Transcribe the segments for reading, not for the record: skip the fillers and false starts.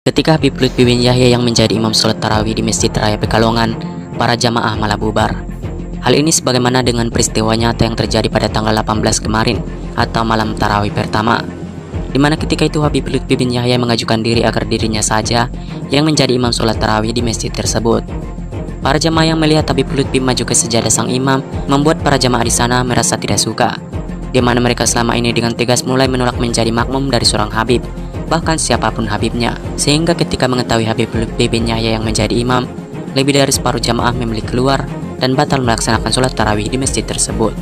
Ketika Habib Lutfi bin Yahya yang menjadi imam sholat tarawih di Masjid Raya Pekalongan, para jamaah malah bubar. Hal ini sebagaimana dengan peristiwa nyata yang terjadi pada tanggal 18 kemarin atau malam tarawih pertama, di mana ketika itu Habib Lutfi bin Yahya mengajukan diri agar dirinya saja yang menjadi imam sholat tarawih di masjid tersebut. Para jamaah yang melihat Habib Lutfi maju ke sejadah sang imam membuat para jamaah di sana merasa tidak suka, di mana mereka selama ini dengan tegas mulai menolak menjadi makmum dari seorang Habib, bahkan siapapun Habibnya. Sehingga ketika mengetahui Habib Lutfi bin Yahya yang menjadi imam, lebih dari separuh jamaah memilih keluar dan batal melaksanakan sholat tarawih di masjid tersebut.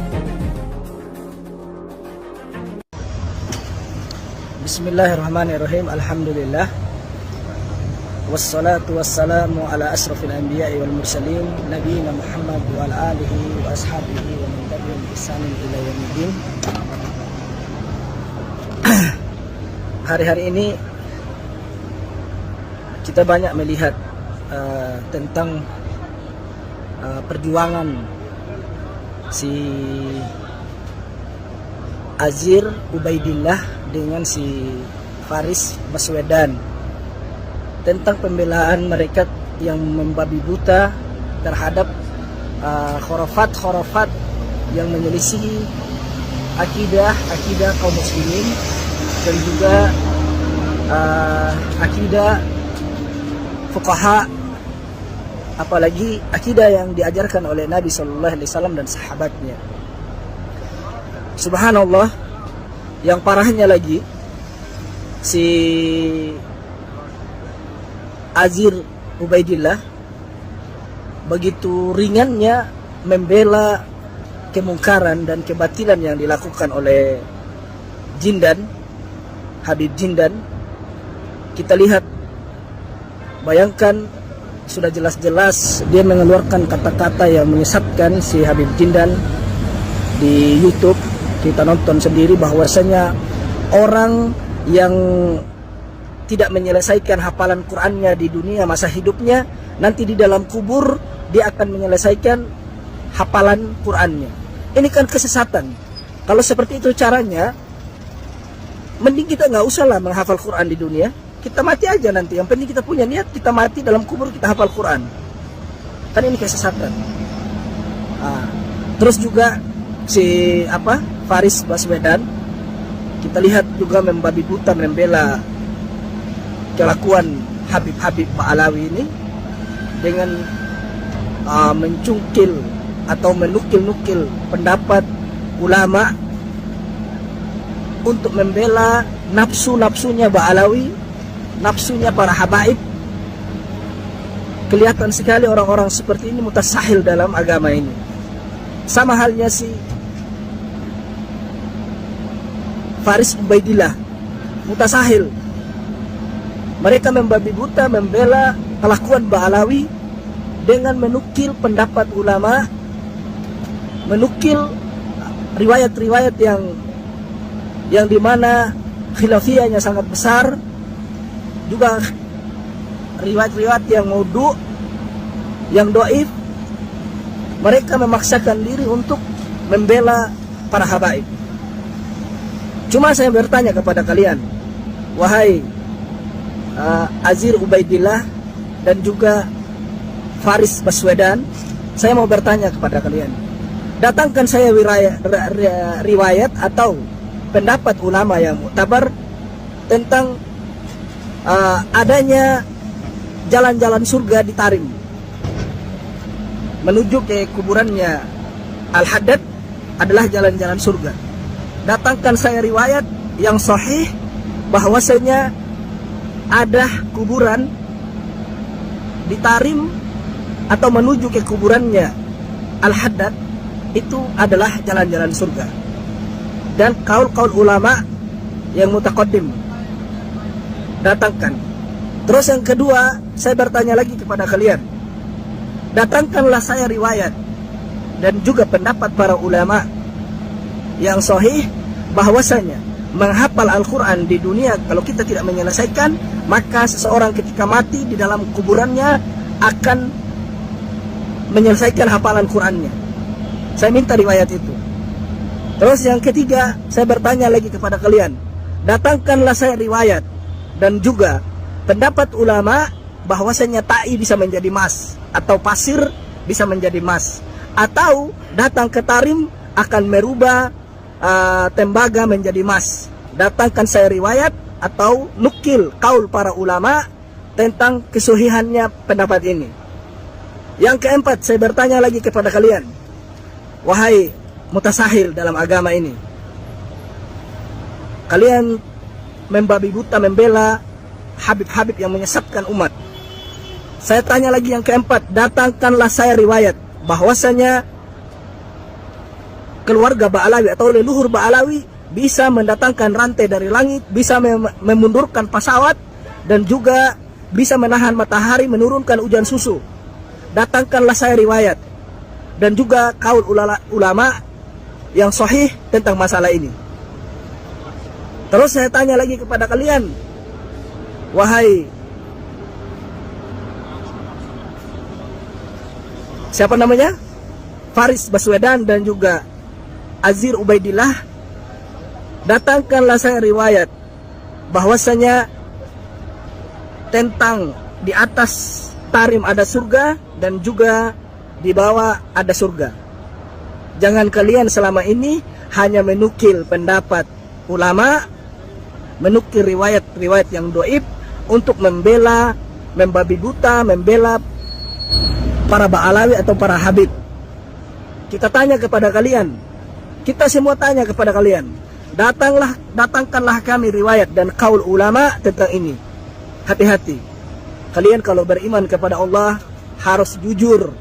Bismillahirrahmanirrahim. Alhamdulillah. Wassalatu wassalamu ala asrafil anbiya'i wal mursalin nabiyina Muhammad wa ala alihi wa ashabihi wa man tabi'ahum bi ihsanin ila yaumiddin. Hari-hari ini kita banyak melihat tentang perjuangan si Azir Ubaidillah dengan si Faris Baswedan, tentang pembelaan mereka yang membabi buta terhadap khurafat yang menyelisihi akidah kaum muslimin dan juga akidah fuqaha, apalagi akidah yang diajarkan oleh Nabi Sallallahu Alaihi Wasallam dan sahabatnya. Subhanallah, yang parahnya lagi, si Azir Ubaidillah begitu ringannya membela kemungkaran dan kebatilan yang dilakukan oleh Jindan, Habib Jindan. Kita lihat, bayangkan, sudah jelas-jelas dia mengeluarkan kata-kata yang menyesatkan si Habib Jindan di YouTube. Kita nonton sendiri bahwasanya orang yang tidak menyelesaikan hafalan Qur'annya di dunia masa hidupnya, nanti di dalam kubur dia akan menyelesaikan hafalan Qur'annya. Ini kan kesesatan. Kalau seperti itu caranya, mending kita nggak usah lah menghafal Qur'an di dunia. Kita mati aja nanti. Yang penting kita punya niat, kita mati dalam kubur kita hafal Qur'an. Kan ini kesesatan. Terus juga si Faris Baswedan, kita lihat juga membabi buta membela kelakuan Habib Ba'alawi ini dengan mencungkil atau menukil-nukil pendapat ulama untuk membela nafsu-nafsunya Ba'alawi, nafsunya para habaib. Kelihatan sekali orang-orang seperti ini mutasahil dalam agama ini. Sama halnya si Faris Ubaidillah, mutasahil. Mereka membabi buta membela kelakuan Ba'alawi dengan menukil pendapat ulama, menukil riwayat-riwayat yang dimana khilafiyahnya sangat besar, juga riwayat-riwayat yang maudhu, yang doif. Mereka memaksakan diri untuk membela para habaib. Cuma saya bertanya kepada kalian, wahai Azir Ubaidillah dan juga Faris Baswedan, saya mau bertanya kepada kalian, datangkan saya riwayat atau pendapat ulama yang muktabar tentang adanya jalan-jalan surga di Tarim menuju ke kuburannya Al-Haddad adalah jalan-jalan surga. Datangkan saya riwayat yang sahih bahwasanya ada kuburan di Tarim atau menuju ke kuburannya Al-Haddad itu adalah jalan-jalan surga. Dan kaul-kaul ulama yang mutaqaddim, datangkan. Terus yang kedua, saya bertanya lagi kepada kalian, datangkanlah saya riwayat dan juga pendapat para ulama yang sahih bahwasanya menghafal Al-Quran di dunia, kalau kita tidak menyelesaikan, maka seseorang ketika mati di dalam kuburannya akan menyelesaikan hafalan Qurannya. Saya minta riwayat itu. Terus yang ketiga, saya bertanya lagi kepada kalian, datangkanlah saya riwayat dan juga pendapat ulama bahwasanya ta'i bisa menjadi emas, atau pasir bisa menjadi emas, atau datang ke tarim akan merubah tembaga menjadi emas. Datangkan saya riwayat atau nukil kaul para ulama tentang kesuhihannya pendapat ini. Yang keempat, saya bertanya lagi kepada kalian, wahai mutasahil dalam agama ini, kalian membabi buta membela habib-habib yang menyesatkan umat. Saya tanya lagi yang keempat, datangkanlah saya riwayat bahwasanya keluarga Ba'alawi atau leluhur Ba'alawi bisa mendatangkan rantai dari langit, bisa memundurkan pesawat, dan juga bisa menahan matahari, menurunkan hujan susu. Datangkanlah saya riwayat dan juga kaul ulama yang sahih tentang masalah ini. Terus saya tanya lagi kepada kalian, wahai siapa namanya? Faris Baswedan dan juga Azir Ubaidillah, datangkanlah saya riwayat bahwasanya tentang di atas tarim ada surga dan juga di bawah ada surga. Jangan kalian selama ini hanya menukil pendapat ulama, menukil riwayat-riwayat yang doib untuk membela, membabi buta, membela para Ba'alawi atau para habib. Kita tanya kepada kalian, kita semua tanya kepada kalian, datangkanlah kami riwayat dan kaul ulama tentang ini. Hati-hati, kalian kalau beriman kepada Allah harus jujur,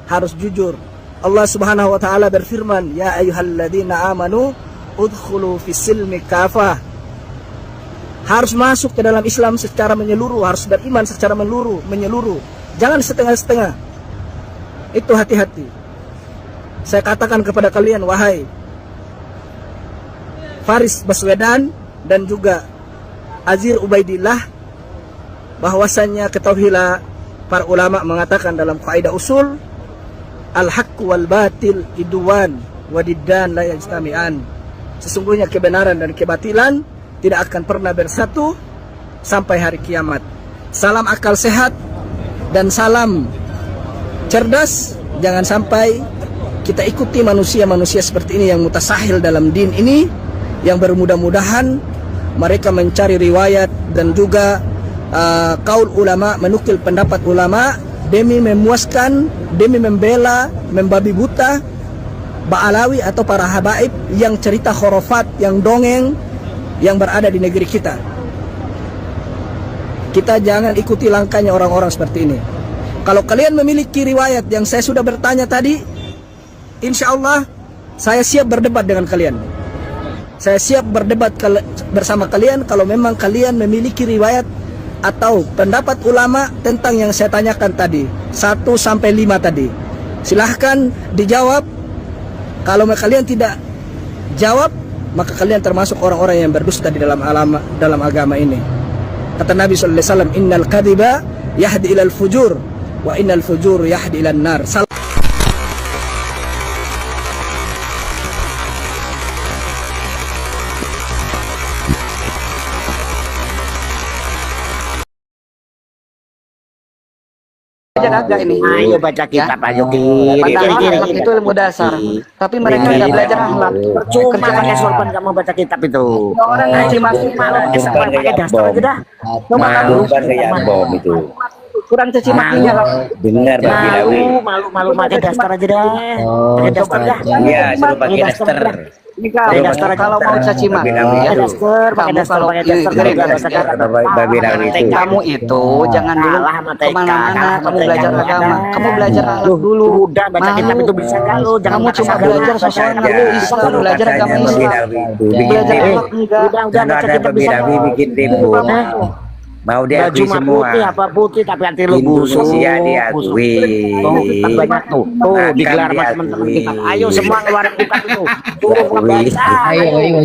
harus jujur. Allah Subhanahu wa taala berfirman, ya ayyuhalladzina amanu udkhulu fis-silmi kafah. Harus masuk ke dalam Islam secara menyeluruh, harus beriman secara menyeluruh. Jangan setengah-setengah. Itu hati-hati. Saya katakan kepada kalian, wahai Faris Baswedan dan juga Azir Ubaidillah, bahwasannya ketahuilah para ulama mengatakan dalam kaidah usul, al-haqq wal batil iduwan wadiddan la yajtami'an. Sesungguhnya kebenaran dan kebatilan tidak akan pernah bersatu sampai hari kiamat. Salam akal sehat dan salam cerdas. Jangan sampai kita ikuti manusia-manusia seperti ini yang mutasahil dalam din ini, yang bermudah-mudahan mereka mencari riwayat dan juga kaul ulama, menukil pendapat ulama demi memuaskan, demi membela, membabi buta Ba'alawi atau para habaib yang cerita khurafat, yang dongeng yang berada di negeri kita. Kita jangan ikuti langkahnya orang-orang seperti ini. Kalau kalian memiliki riwayat yang saya sudah bertanya tadi, insya Allah saya siap berdebat dengan kalian. Saya siap berdebat bersama kalian kalau memang kalian memiliki riwayat atau pendapat ulama tentang yang saya tanyakan tadi, 1 sampai 5 tadi. Silahkan dijawab. Kalau kalian tidak jawab, maka kalian termasuk orang-orang yang berdusta di dalam agama ini. Kata Nabi sallallahu alaihi wasallam, innal kadhiba yahdi ilal fujur wa innal fujur yahdi ilan nar. Agak ini. Ayo baca kitab, ayo Padahal akhlak itu ilmu dasar, tapi mereka tidak belajar akhlak. Cuma pakai sorban kamu baca kitab itu. Orang ngaji masuk malu pakai daster aja dah. Malu kan kayak bom itu. Kurang caci makinya lah. Benar Bang Bilawi. Malu pakai daster aja dah. Pakai daster dah. Iya, suruh pakai daster. Ini kalau mau caci maki ya daster, pakai daster, pakai daster. Kamu itu jangan dulu kemana-mana, kamu belajar agama, kamu belajar akhlak dulu. Udah baca kitab itu bisa kalau Kamu cuma belajar sesuatu yang bisa, belajar agama Islam. Belajar akhlak enggak. Udah baca kitab bisa. Bikin ribut. Mau diakui semua. Apa putih tapi anti lu busuk. Iya diakui. Banyak tuh. Tuh digelar sama teman-teman kita. Ayo semua ngeluarin kitab itu. Turun ngebaca. Ayo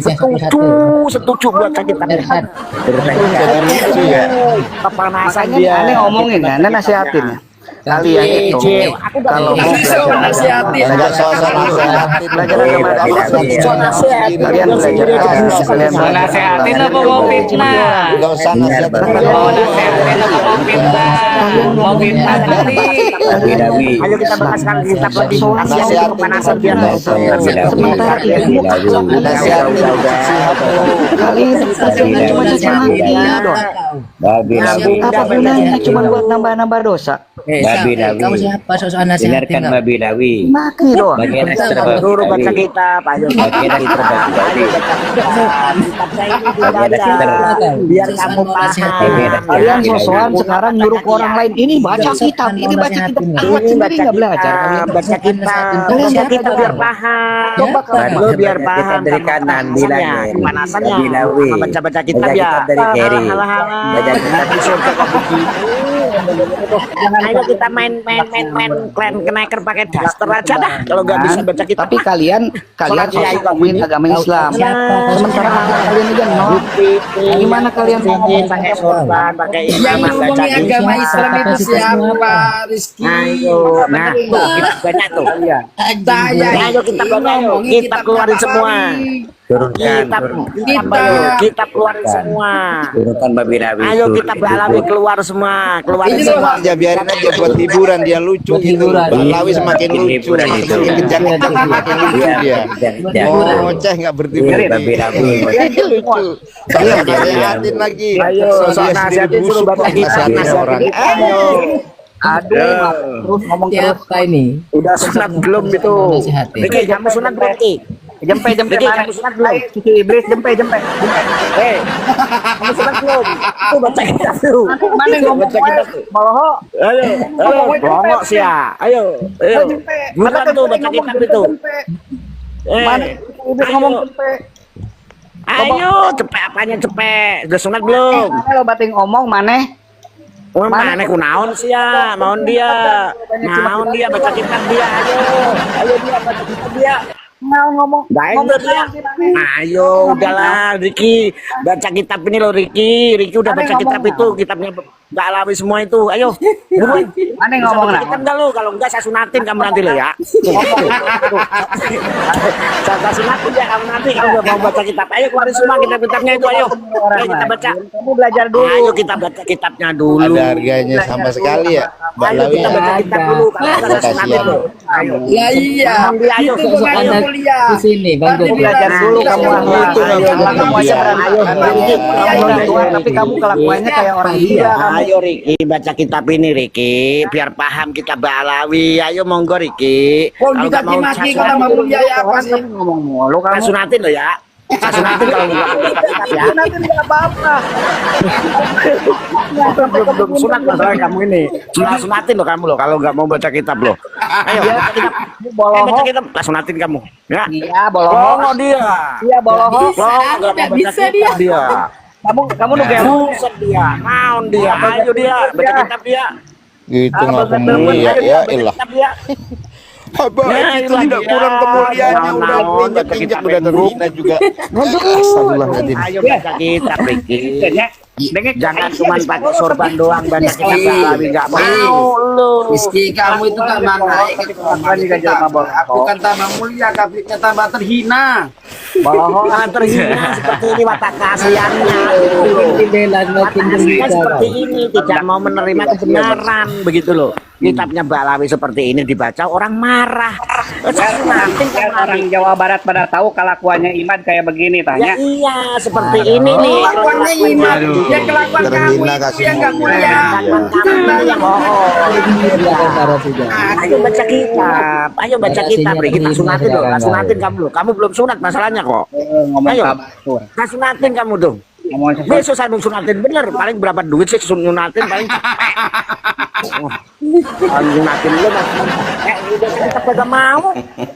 Setuju buat kitab. Kepanasan Makanya aneh ngomongin ya, aneh nasihatin ya. kalian itu kalau mau belajar Enggak sosok nasehatin. belajar agama kalian belajar kalian Nasehatin apa mau fitnah? Enggak usah nasehatin. Mau nasehatin apa mau fitnah? Mau fitnah tadi. Nabi-nabi. ayo kita bekaskan kitab lagi Nasihatin. pemanasan biar Sebentar ya. Nasihatin. kalian cuma caci maki dong Nabi-nabi. apa gunanya cuma buat nambah-nambah dosa Nabi-nabi. Kamu siapa sosok nasihatin? Dengarkan Nabi-nabi. maki doang Bagian ekstra suruh baca Nabi. kitab ayo Bagian ekstra Nabi. kitab saya ini Bagian ekstra. biar kamu paham kalian sosokan sekarang nyuruh ke orang lain ini baca kitab ini baca kitab buat sendiri nggak belajar kalian baca kitab. baca kitab biar paham coba lu biar paham Dari kanan bilangnya. pemanasannya Nabi-nabi. baca kitab Baca ya kitab dari kiri. Baca kitab di surga kok begini jangan ayo kita main kenaker pakai daster aja dah kalau nggak bisa baca kitab Tapi kalian Kiai ngomongin agama Islam. Sementara kalian aja no. Gimana kalian ngomongin pakai sorban pakai Yang imam baca ngomongin agama Islam itu siapa, Rizky? ayo nah kita banyak tuh Saya ayo kita banyak kita keluarin semua Turunkan. kita keluarin semua Turunkan Nabi-nabi. ayo kita Balawi keluar semua keluarin semua aja biarin aja buat hiburan dia lucu gitu. Balawi semakin lucu, semakin kejang-kejang semakin lucu dia. Oh, ceh nggak berhenti Nabi-nabi. lucu. Saya nasihatin lagi. Ayo, Dia nasihatin busuk suruh baca kitab, nasihatin orang. nasihatin. Ayo. Aduh, terus ngomong terus. siapa ini? udah sunat belum itu Nasihatin. Riki kamu sunat belum Ki Jempe Riki kamu sunat belum Cuci iblis jempe. kamu sunat belum tuh baca kitab tuh Mana ngomong baca kitab tuh Boloho. ayo bongok sih ya ayo bukan tuh baca kitab itu Mana iblis ngomong jempe. ayo cepet apanya cepet udah sunat belum Kalau bating ngomong maneh mana ku naon sih ya naon dia baca kitab dia ayo dia baca kitab dia ngomong baik udah dia ayo udahlah Riki baca kitab ini loh Riki udah baca kitab itu kitabnya Balawi semua itu ayo buruan Mana ngomong lah. kitab enggak lo kalau enggak saya sunatin kamu nanti lo ya saya sunatin ya kamu nanti kalau nggak mau baca kitab ayo keluarin semua kitabnya itu ayo kita baca Kamu belajar dulu. ayo kita baca kitabnya dulu Ada harganya sama sekali ya. ayo Balawi kita baca kitab dulu kalau nggak saya sunatin lo ayo Ya iya. ayo Itu bukan anda di sini, Bang. Kamu belajar dulu kamu akhlak. Kamu aja Ayo, berani. Kamu orang tua tapi kamu kelakuannya kayak orang dia. Ayo Riki baca kitab ini Riki biar paham kita Balawi ayo monggo Riki Kok juga dimaki kok tambah mulia ya apa sih? Ngomong mulu saya kamu. sunatin lo ya saya sunatin kalau nggak mau baca kitab ya Nanti nggak apa-apa. belum sunat masalah kamu ini sunatin lo kamu lo kalau nggak mau baca kitab lo ayo baca kitab baca kitab sunatin kamu ya Iya, boloho. Longo dia Iya, boloho. Longo nggak mau baca kitab dia Kamu nunggu buset dia naon dia ayo dia baca kitab dia Gitu ngaku mulia ya ilah. kitab dia Abah Nah, itu itulah tidak dia. kurang kemuliaannya Nah, udah nah, injak-injak baca udah kitab terhina juga. Astagfirullahaladzim. ayo baca kitab Riki jangan cuma pakai sorban doang baca kitab Balawi nggak mau lu Rizky, kamu itu gak manggai. Aku kan tambah mulia, tapi tambah terhina. jangan terhina seperti ini watak kasihannya watak kasihannya seperti ini tidak mau menerima kebenaran begitu loh kitabnya Balawi seperti ini dibaca orang marah nanti orang Jawa Barat pada tahu kelakuannya Imad kayak begini ya tanya. iya seperti ini nih Kelakuannya iman. Ya kelakuan kamu Terhina itu kasih yang gak mulia. kelakuan kamu yang ayo baca kitab ayo baca kitab kita sunatin loh sunatin kamu loh kamu belum sunat masalahnya kok Ngomong ayo kabar. sunatin kamu dong Ngomong besok saya sunatin bener paling berapa duit sih sunatin paling sunatin lu udah kita pada mau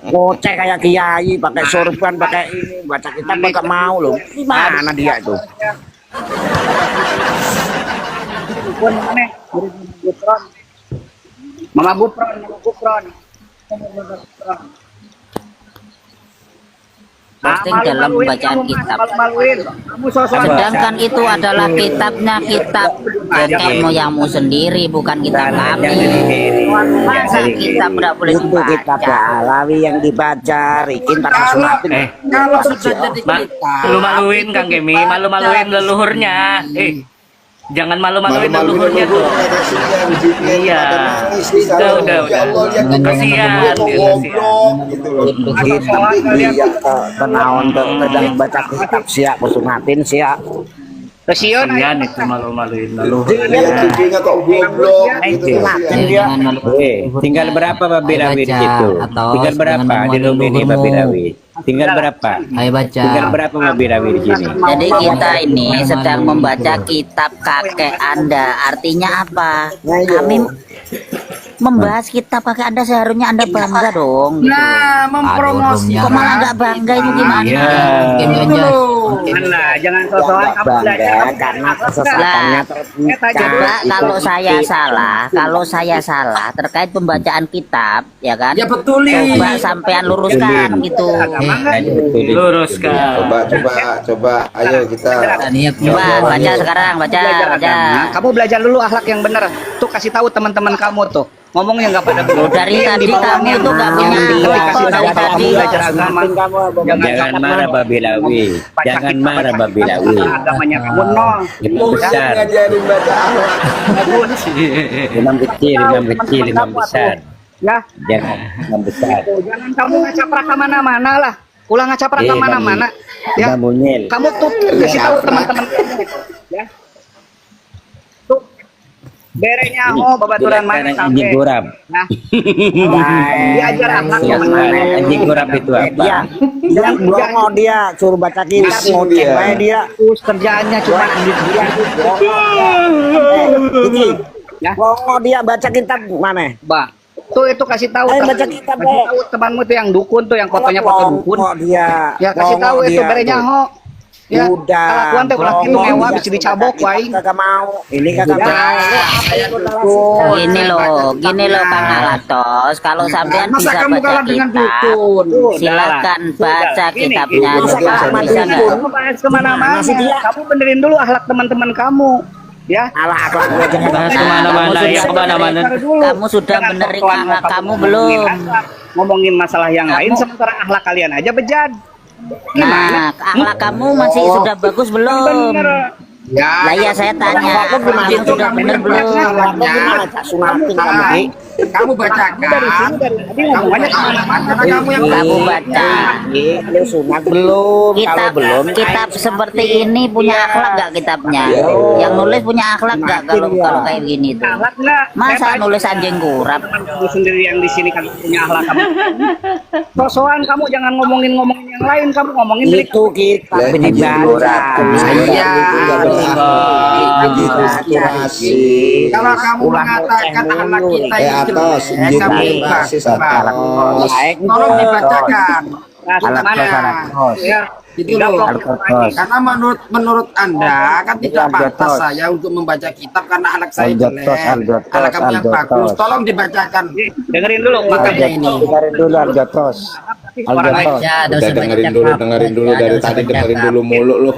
ngoceh kayak kiai pakai sorban pakai ini baca kitab pada mau loh gimana dia itu pun aneh. Gupron. Mama Gupron. posting dalam pembacaan kitab. Kamu sosok Sedangkan itu adalah kitabnya kitab moyangmu sendiri, bukan kitab kami. Masa kitab tidak boleh Itu kitab dibaca? Alawi yang dibaca Rikin pakai sunatin. kalau sudah jadi Malu-maluin Kang Gemi, malu-maluin leluhurnya. Jangan malu-maluin leluhurnya tuh. Iya. Udah. Kasihan dia, kasihan. Kenaon sedang baca kitab siap sunatin siap. Kasihan Kasihan itu malu-maluin leluhur. Cucunya kok goblok gitu. Tinggal berapa Babi Rawi di situ? Tinggal berapa di Lumini Babi Rawi? Tinggal berapa? Ayo baca. Tinggal berapa Babi Rawi di sini? Jadi kita ini sedang membaca kitab kakek Anda. Artinya apa? Kami membahas kitab kakek Anda, seharusnya Anda bangga dong. nah mempromosikan. Kok malah nggak bangga itu gimana? Nah, jangan sosokan kamu belajar Karena kesesatannya Coba kalau saya salah terkait pembacaan kitab, ya kan? Ya betul. Coba sampean luruskan gitu. Luruskan. Coba ayo kita Coba baca sekarang, baca. Nah, kamu belajar dulu akhlak yang benar. Tuh kasih tahu teman-teman kamu tuh. Ngomongnya nggak pada benar. Dari tadi kamu itu nggak punya akhlak kok dari tadi. Belajar agama. Jangan marah Babi Rawi. Jangan marah Babi Rawi. Agamanya kamu nol. Imam besar, ngajarin baca akhlak. imam kecil, imam besar. Ya, Jangan imam besar. jangan kamu ngacaprak kemana-mana lah. Ulang ngacaprak Iya, kemana-mana. Ya, Imam Munyil. kamu tuh kasih tahu teman-teman kamu. Ya. Tuh. Berenya babaturan mana Anjing sampai. gurap. Nah, diajar akhlak yang benar. Anjing gurap itu apa? Dia mau dia suruh baca kitab mau dia. Terus kerjaannya cuma dia. Ya. Mau dia baca kitab mana? Bang, tuh itu kasih tahu Baca kitab, kasih tahu temanmu tuh yang dukun tuh yang fotonya foto dukun. Mau dia. Ya kasih tahu itu berenya ho. Ya, Udah. kelakuan teh ulah kitu mewah bisa dicabok wae. Kagak mau. Ini kagak Oh, Gini loh Kang Alatos, kalau sampean masa bisa kamu baca kalah dengan kitab, dukun? silakan baca Gini, kitabnya. masa Coba kalah bisa nggak? kamu bahas kemana-mana. Kamu benerin dulu akhlak teman-teman kamu. Ya. Bahas kemana-mana ya, kemana-mana. Kamu sudah benerin akhlak kamu belum? Ngomongin masalah yang lain sementara akhlak kalian aja bejat. Nah, akhlak kamu masih sudah bagus belum? Ya. Lah ya saya tanya, kamu sudah bener belum? Kamu bacakan. Kamu banyak kemana-mana kamu yang Kamu baca. Lu sunat belum? Kalau belum Kitab seperti ini punya akhlak gak kitabnya? Yang nulis punya akhlak gak kalau kayak gini tuh? akhlak enggak? Masa nulis anjing kurap? Kamu sendiri yang di sini kan punya akhlak kamu. Sosokan kamu jangan ngomongin yang lain, kamu ngomongin diri itu kitab dibaca. Iya. Begitu inspirasi. Kalau kamu mengatakan anak kita yang atas kamu basis tolong dibacakan. Mana? Ya, itu loh. Karena menurut Anda kan tidak pantas saya untuk membaca kitab karena anak saya jelek. Anak kamu yang bagus, tolong dibacakan. Dengerin dulu makanya ini. Dengerin dulu Aljotos. Dengerin dulu dari tadi dengerin dulu mulu lu.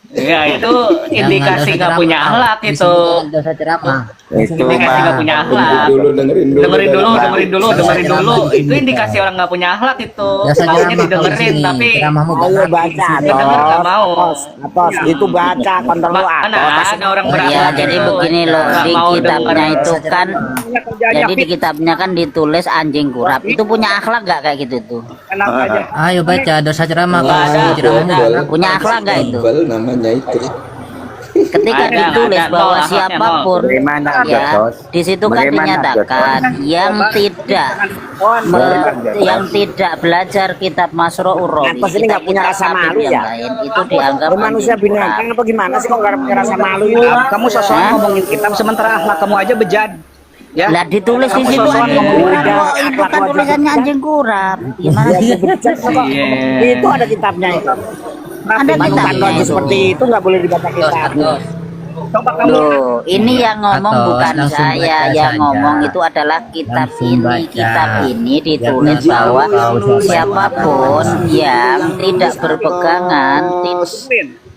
Ya itu indikasi nggak punya akhlak itu. Dosa ceramah. Itu Indikasi nggak punya akhlak. Dengerin dulu. Itu indikasi orang nggak punya akhlak itu. Dosa Maunya ceramah didengerin tapi ceramahmu Ayo baca denger nggak mau. Atos itu baca kontrol lu Mana ada orang Ya, berakhlak jadi itu. begini loh, Nggak di mau kitabnya denger. itu kan, jadi di kitabnya kan ditulis anjing kurap. Itu punya akhlak gak kayak gitu tuh? Kenapa aja? Ayo baca dosa ceramah. Nggak ada. Ceramahmu. Punya akhlak gak itu? namanya itu. Ketika Ada, ditulis ada, bahwa mau, akhlaknya, siapapun Bagaimana, ya, Jotos? di situ kan Bagaimana, dinyatakan yang tidak belajar kitab Masro'ur Rawi, Atos ini nggak punya rasa malu yang ya? lain itu dianggap Lu manusia anjing kurap. binatang apa gimana sih kok nggak punya rasa malu itu? Kamu sosokan ngomongin kitab sementara akhlak kamu aja bejat. Ya. Lah ditulis di Kamu situ sosokan anjing ngomongin kurap, kitab. kok itu kan tulisannya anjing kurap. Gimana sih? Iya. Itu ada kitabnya itu. Ada Bukan kitabnya lagi itu. seperti itu nggak boleh dibaca kitab. Coba kamu. Loh, ini yang ngomong Atau bukan langsung saya, baca yang saja. ngomong itu adalah kitab Langsung ini. baca. Kitab ini ditulis Jangan bahwa tahu siapapun yang tidak berpegangan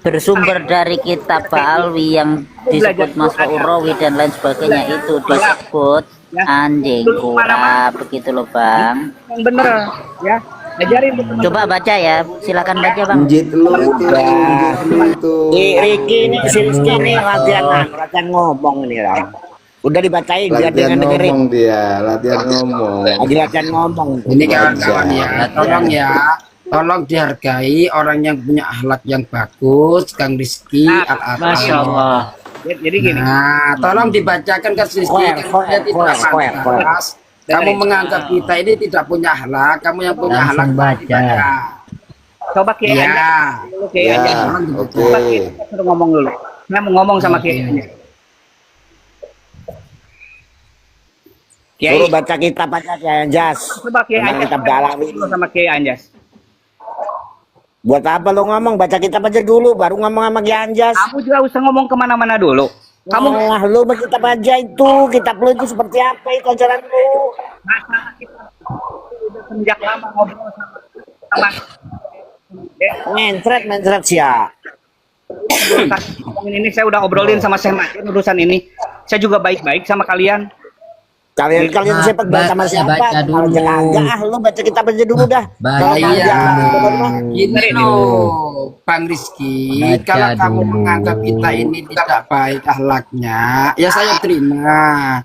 bersumber dari kitab Ba'alwi yang disebut Mas'ul Rawi dan lain sebagainya itu disebut anjing kurap, begitu loh Bang. Yang bener ya. Ajarin Coba baca ya, silakan baca Bang. Njit lu itu. Riki ini si Rizky ini latihan ngomong nih Ram. Udah dibacain dia Latihan dengan dengerin. ngomong dia, latihan ngomong. Lagi latihan ngomong. Ini kawan-kawan ya, tolong ya, tolong dihargai orang yang punya akhlak yang bagus, Kang Rizky Al-Atam. Masya Allah. Jadi gini. Nah, tolong dibacakan ke Rizky karena dia tidak pantas. Kamu menganggap kita ini tidak punya akhlak, kamu yang punya akhlak Langsung baca. Coba Kiai Ya, Anjas dulu, Kiai Ya, Anjas. oke. Coba Kiai Anjas suruh ngomong dulu. Saya mau ngomong sama Kiai Anjas. Kiai, Suruh baca kitab aja ya Jas. coba Kiai Tentang Anjas kitab Ba'alwi. dulu sama Kiai Anjas. Buat apa lo ngomong? Baca kitab aja dulu, baru ngomong sama Kiai Anjas. Kamu juga usah ngomong kemana-mana dulu. Kamu Lu kitab aja itu, kitab lu itu seperti apa itu ajaran lu? masalah kita udah sejak lama ngobrol sama Mencret siap. ngomongin ini saya udah obrolin sama Syekh Makin urusan ini. Saya juga baik-baik sama kalian. Kalian siapa sama siapa? baca dulu. Lu baca kitab aja dulu dah. Baca iya. dulu. Ini loh, Bang Rizky, Baca kalau kamu dulu. menganggap kita ini tidak baik akhlaknya, ya saya terima.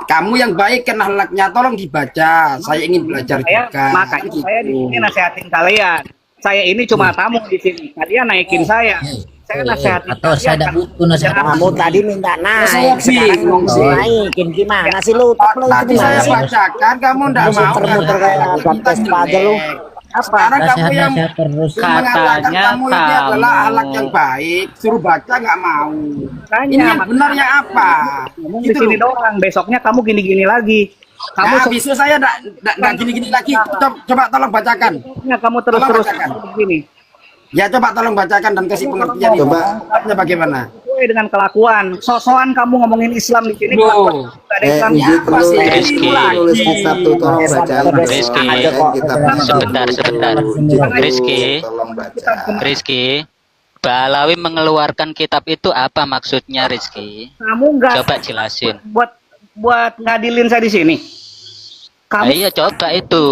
Kamu yang baik kan akhlaknya, tolong dibaca. Saya ingin belajar juga. Makanya Gitu. saya di sini nasehatin kalian. Saya ini cuma tamu di sini. Kalian naikin saya. Saya nasehatin Atau saya tidak butuh nasihat. Kamu tadi minta naik, Saya sekarang bingung mau sih. naikin gimana sih lu? Tak lu itu Tadi saya gimana sih? bacakan, kamu tidak Lu mau. muter-muter kayak Kita podcast aja lu. jelek. Sekarang kamu yang Nasihat terus. mengatakan Katanya kamu ini adalah akhlak yang baik, suruh baca nggak mau. Ini yang benarnya apa? Ngomong di Gitu sini loh. doang. Besoknya kamu gini-gini lagi. Kamu Nah, besok saya nggak gini-gini lagi. Coba tolong bacakan. sebetulnya kamu terus-terus Tolong bacakan. begini. Ya coba tolong bacakan dan kasih pengertian. Coba. Bagaimana? Sesuai dengan kelakuan. Sosokan kamu ngomongin Islam di sini. Loh. kelakuan nggak ada Islam. Njit lu Rizky. nulis kitab tuh tolong bacain. Rizky. Kitab Sebentar. Rizky. Tolong baca. Rizky, Ba'alwi mengeluarkan kitab itu apa maksudnya Rizky? Kamu nggak Coba jelasin. buat ngadilin saya di sini. Kamu Iya coba itu.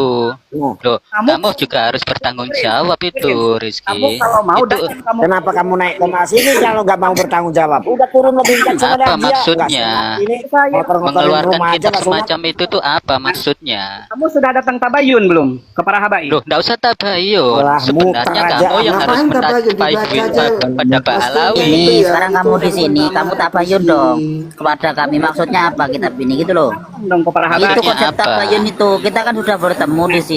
Loh, kamu juga harus bertanggung jawab itu, Rizky. kamu kalau mau Itu datang kamu Kenapa kamu naik ke sini kalau nggak mau bertanggung jawab? Udah turun lebih dekat sama apa dia. maksudnya? Ini ngotor-ngotorin Mengeluarkan rumah aja kitab langsung. semacam itu tuh apa maksudnya? kamu sudah datang tabayun belum ke para habaib? Loh, enggak usah tabayun. Lah, Sebenarnya muter aja. kamu yang harus Ngapain tabayun? menafsirkan Dibaca aja. pada Ba'alwi. Ini Itu ya, sekarang itu kamu di orang sini, pertama kamu tabayun Rizky. dong kepada kami. Maksudnya apa kitab ini gitu loh? Dong ke para habaib. Itu Maksudnya konsep apa? tabayun itu. Kita kan sudah bertemu di sini.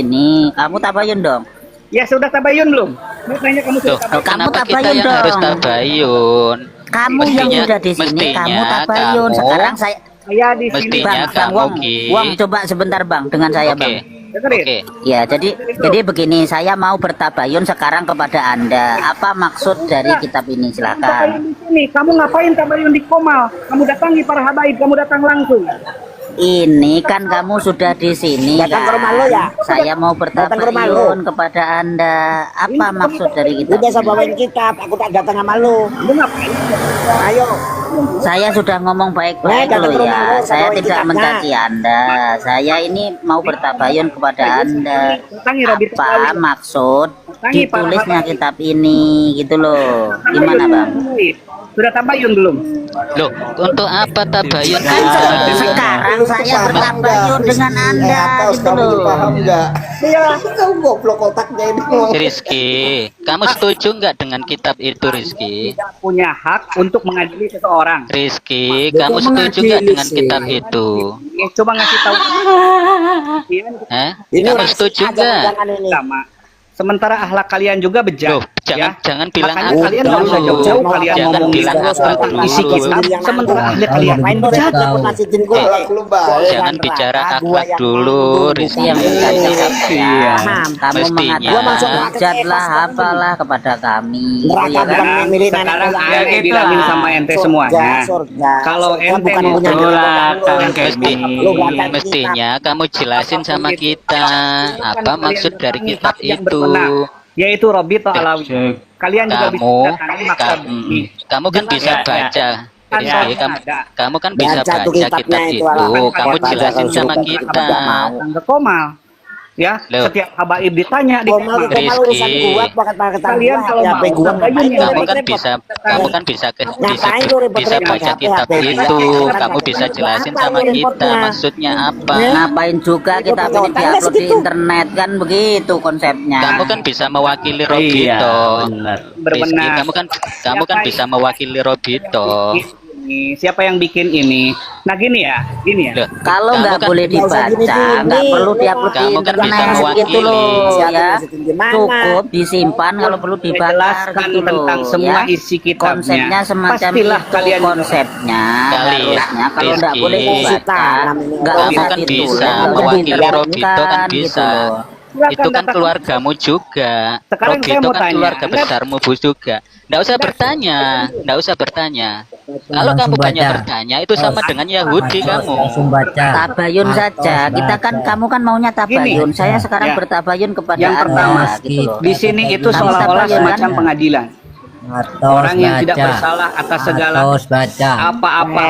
Kamu tabayun dong. Ya sudah tabayun belum? Saya tanya kamu sudah Loh, tabayun. Kamu kenapa kita tabayun yang dong. harus tabayun? Kamu yang Mestinya- sudah di sini, mestinya kamu tabayun. kamu- Sekarang saya Saya di sini. Mestinya Bang, kamu, Wong, Ki. Wong, coba sebentar Bang dengan saya Oke. Bang. Dengerin. Oke. Ya, jadi begini, saya mau bertabayun sekarang kepada Anda. Apa maksud dari kitab ini? Silakan. Tabayun di sini. Kamu ngapain tabayun di Komal? Kamu datangi para habaib, kamu datang langsung. Ini kan kamu sudah di sini Datang ke kan? rumah lo ya? Saya mau Datang ke rumah lo? bertabayun kepada Anda. Apa maksud dari kitab Udah saya ini? bawain kitab, aku tak datang sama lu. Lu ngapain? Ayo. Saya sudah ngomong baik-baik datang loh ke rumah ya. lo, Saya bawain tidak kitabnya. mencaci Anda. Saya ini mau bertabayun kepada Anda. Datangi Rabi Apa maksud Datangi para ditulisnya habaib. kitab ini gitu loh. Gimana Bang? Sudah tabayun belum? Loh, untuk apa tabayun? Kan sekarang saya bertabayun dengan Anda gitu loh. Paham nggak? Iya. Kamu goblok otaknya ini. Rizky, kamu setuju nggak dengan kitab itu, Rizky? Tidak punya hak untuk mengadili seseorang. Rizky, kamu setuju nggak dengan kitab itu? Coba ngasih tahu. Hah? Ini Kamu orang setuju aja nggak? jangan ini. Sama. Sementara akhlak kalian juga bejat. Loh, jangan bilang Makanya apa kalian nggak usah dulu. jauh-jauh kalian Jangan ngomongin bilang apa tentang isi dulu. kitab, sementara ahli kalian main jahat. Jangan bicara akhlak dulu, Rizky. yang Iya. kamu Mestinya. mengatakan hujatlah apalah kepada kami itu ya kan? Sekarang saya bilangin sama ente semuanya, kalau ente mau Itulah Kang Kevin. Mestinya kamu jelasin sama kita apa maksud dari kitab itu. yaitu Robito Alawi. Kalian juga bisa Kamu, datangin maktab ini. kamu kan bisa Ya, baca. Kan Rizky, ada. kamu kan bisa Baca tuh baca kitabnya kitab itu, itu. Alam. Kamu Baca jelasin kalau sama suruh kita. Enggak komal. Ya, Loh. setiap habaib ditanya di Rizky, kalian kalau mau kamu kan bisa bisa baca kitab itu. Kamu bisa jelasin sama kita maksudnya apa. Ngapain juga kita ini diupload di internet kan begitu konsepnya. Kamu kan bisa mewakili Iya, Robito. benar. Rizky, Berbenah. kamu kan bisa mewakili Robito. Siapa yang bikin ini? Nah gini ya. Loh, Kalau kamu nggak kan- boleh dibaca, nggak perlu diupload di Kamu kan bisa internet gitu mewakili. loh ya. Cukup disimpan kalau perlu Saya dibakar jelaskan gitu loh tentang semua ya. isi kitabnya. Konsepnya semacam Pastilah itu kalian konsepnya. Kali, Harusnya kalau nggak Rizky. boleh dibaca, nggak Kamu usah kan ditulis, bisa nggak mewakili diterangkan Robito kan gitu bisa. loh. Itu kan keluargamu juga. Sekarang saya Robito mau kan tanya, keluarga Anda- besarmu Bu juga. Nggak usah bertanya, nggak usah bertanya. Kalau kamu banyak bertanya itu sama dengan Yahudi kamu. Tabayun saja. Kita kan kamu kan maunya tabayun. Saya sekarang Ya. bertabayun kepada Yang Anda pertama, gitu loh. di sini itu Kamu seolah-olah tabayun, semacam kan? pengadilan. Orang yang tidak bersalah atas segala apa-apa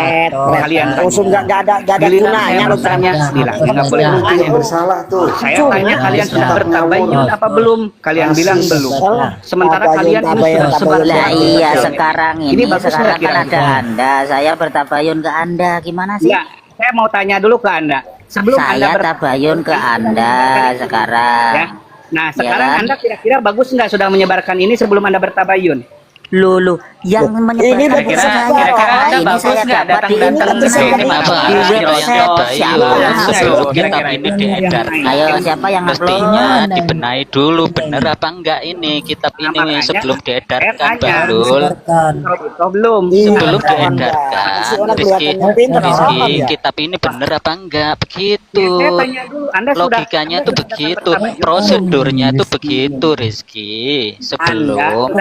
kalian nggak ada Giliran saya gunanya lo bertanya, bilang nggak boleh bertanya. bersalah tuh. Saya tanya kalian sudah bertabayun apa belum? Kalian bilang belum. Sementara kalian ini sudah sebar. Lah iya sekarang ini bagus sekarang nggak kan kira-kira? ada Anda. Saya bertabayun ke Anda. Gimana sih? Ya, saya mau tanya dulu ke Anda. Sebelum Anda Saya tabayun ke Anda sekarang. ya. Nah, sekarang kan? Anda kira-kira bagus nggak sudah menyebarkan ini sebelum Anda bertabayun? Lulu yang menyebarkan Kira-kira Anda ini bagus saya nggak dapat di datang-datang internet ke sini, di Apa Pak? harus website kita siapa? sebelum kitab Kira-kira ini diedarkan? Ayo siapa yang Mestinya upload? dibenahi dulu bener apa enggak ini kitab ini makanya sebelum diedarkan saya tanya. Bandul. Oh, belum. Sebelum diedarkan Rizky, kitab ini bener apa enggak begitu. Saya tanya dulu, Anda sudah Logikanya tuh begitu, prosedurnya tuh begitu Rizky. Sebelum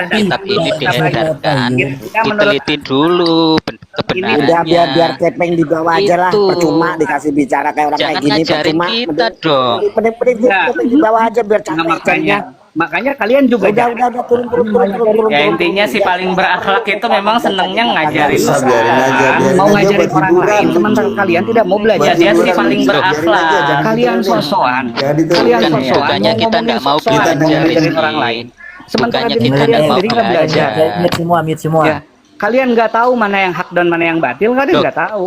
kitab ini diedarkan, diteliti dulu kebenarannya. biar kepeng di bawah aja lah, Itu. percuma dikasih bicara kayak orang Jangan kayak gini, ngajarin percuma. kita dong. Mending Ya. kepeng di bawah aja biar Nah, capek. makanya kalian juga Udah turun. Ya intinya si paling berakhlak itu memang senengnya ngajarin Bisa, biarin aja, biarin mau aja ngajarin buat orang hiburan. lain sementara kalian tidak mau belajar. Ya dia si paling berakhlak. Kalian sosokan. Jadi tuh Kalian Bukan- sosokan. bukannya kita ngomongin nggak mau sosokan, belajar, ngajarin Rizky. orang lain. Sementara Bukannya diri kita kalian nggak mau sendiri nggak belajar. belajar. Ya. Kalian nggak tahu mana yang hak dan mana yang batil, kalian Loh. nggak tahu.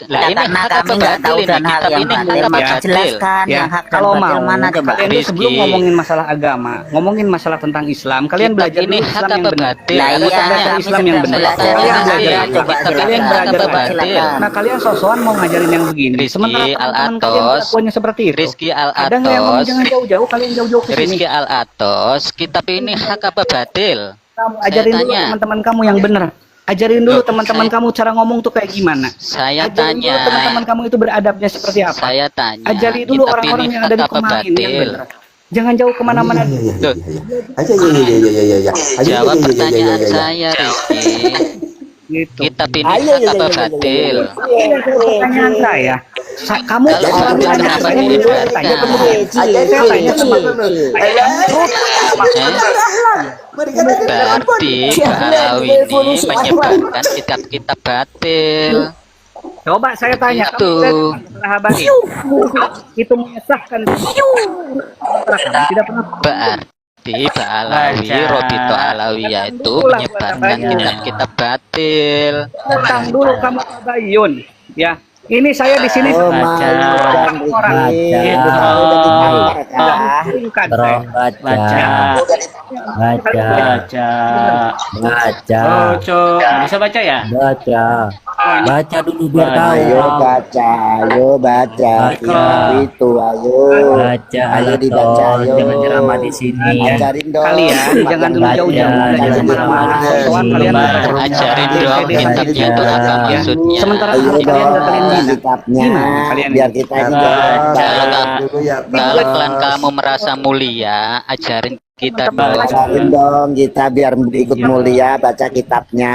Lah ini karena hak kami apa nggak tahu batil dan ini? hak Kitab yang ini batil hak apa maka batil? jelaskan Ya, yang hak dan kalau batil mau mana coba. kalian itu Rizky. sebelum ngomongin masalah agama, ngomongin masalah tentang Islam, kalian Kitab belajar ini dulu hak Islam apa yang benar. batil? Lah Aku iya tanya. kami Islam yang sedang benar. belajar Kalian yang belajar. ada. Coba Kitab Kalian ini hak silakan. belajar apa Coba batil? silakan. Nah, kalian sosokan mau ngajarin yang begini. Rizky Sementara teman-teman kalian Al-Atos. kelakuannya seperti itu. Rizky Ada nggak yang ngomong Al-Atos. jangan jauh-jauh, kalian jauh-jauh ke sini. Rizky Al-Atos, kitab ini hak apa batil? Kamu Saya ajarin dulu tanya. teman-teman kamu yang benar. Ajarin dulu Loh, teman-teman saya- kamu cara ngomong tuh kayak gimana. Saya Ajarin dulu tanya. teman-teman kamu itu beradabnya seperti apa. Saya tanya. Ajari dulu Kitab orang-orang ini yang hak ada di apa kemarin yang batil? benar. Jangan jauh kemana-mana. Loh, Aja ya. jawab pertanyaan saya Rizky. Gitu. Kitab ini hak apa batil? Ini pertanyaan saya. Kamu Kalau selalu betul, nanya kenapa saya diedarkan? tanya saya tanya teman. Berarti Pak Alawi ini menyebarkan kitab-kitab batil. Coba saya tanya, Itu. kamu sahabat itu menyesahkan tidak pernah Berarti Pak Alawi, Baca. Robito Alawi itu menyebarkan kitab-kitab batil. datang dulu kamu tabayun ya. Ini saya di sini Baca. orang Baca. Baca. Oh, bisa baca ya? Baca dulu biar tahu. Ayo baca, kitab itu, ayo. Baca, Ayo dibaca, ayo. jangan ceramah di sini. Ajarin dong. Kalian jangan dulu jauh-jauh belajar marah-marah. Soal kalian Ajarin dong kitabnya itu apa maksudnya. sementara Ayo kalian dong, udah kalian bilang kitabnya, kalian biar kita juga Kalau kalian kamu merasa mulia, ajarin kita dong. ajarin dong kita biar ikut mulia, baca kitabnya.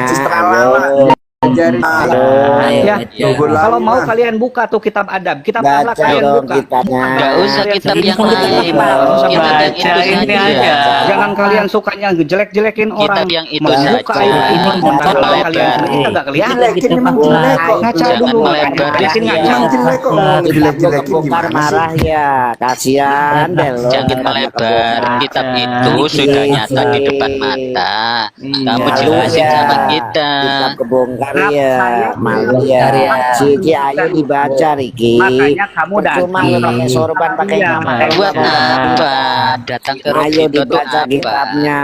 Ayo. ya. Kalau mau kalian buka tuh kitab adab, kitab akhlak Baca kalian dong buka. kitabnya. Nggak usah kitab yang lain, kitab yang itu ini saja. aja. Jangan kalian sukanya jelek-jelekin orang. Kitab yang itu Mau saja. buka ini Jangan kalau kalian melebar. ini kagak kelihatan. Jelekin memang jelek kok. Ngaca Jangan dulu, melebar. di sini ngaca. Emang jelek kok. Jelek-jelekin Bongkar gimana sih? marah ya, kasihan deh lo. Jangan melebar. Kitab itu sudah nyata di depan mata. Kamu jelasin sama kita. Kitab kebongkar ya, malu ya. Siki ayo dibaca Riki. Makanya kamu Cuma datang. lu pakai sorban, pakai Iya, nama. Buat apa? Datang ke Ayo Robito tuh dibaca apa? kitabnya.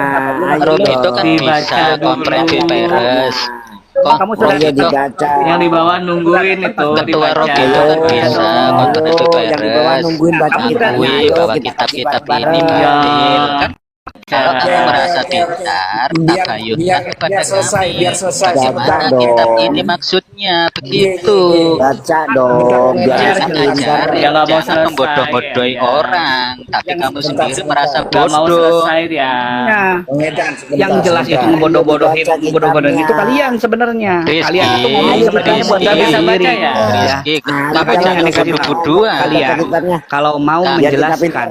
Ayo Robito kan dong. bisa konferensi pers. Kamu sudah Ayo dibaca. Yang di bawah nungguin itu Ketua dibaca. Robito kan bisa konferensi Yang di bawah pers. nungguin baca kitabnya. Akui Ayo bahwa kita kitab-kitab bareng. ini batil kan? Kalau kamu merasa pintar, tabayunnya kepada kami. Bagaimana Baca kitab dong. ini maksudnya begitu? Baca dong. Biar Jangan kita pintar. ajarin, Ya, nggak mau jangan selesai. membodoh-bodohi orang, tapi kamu sendiri merasa Gak mau bodoh. selesai dia. Yang jelas itu ngebodoh-bodohin itu kalian sebenarnya. Rizky, Kalian itu ngomong sebenarnya buat Rizky. kalian Bisa baca sendiri. ya? Rizky, kamu Makanya jangan yang dikasih tahu bodoh-bodohan. kalian kitabnya. kalau mau Kamu menjelaskan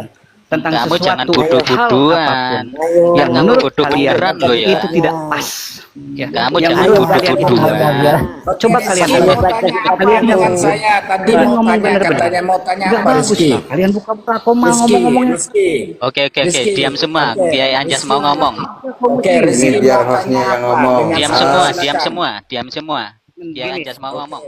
tentang Kamu jangan sesuatu hal bodoh-bodohan. apapun yang Kamu menurut bodoh kalian beneran loh ya. itu tidak pas. Ya. Kamu Yang jangan menurut kalian itu bodoh-bodohan. coba kalian Ayo ngomong. baca kitab Kalian kamu. yang Saya tadi Kalian mau ngomong tanya, bener-bener. katanya mau tanya Nggak apa bagus Rizky? lah. Kalian buka-buka koma Rizky, ngomong-ngomongnya. Rizky. Oke, Rizky. diam semua. Kiai Anjas mau ngomong. Oke, Rizky Ini biar mau hostnya tanya yang apa ngomong. dengan Diam saya? semua, diam semua, diam semua. Kiai Anjas mau ngomong.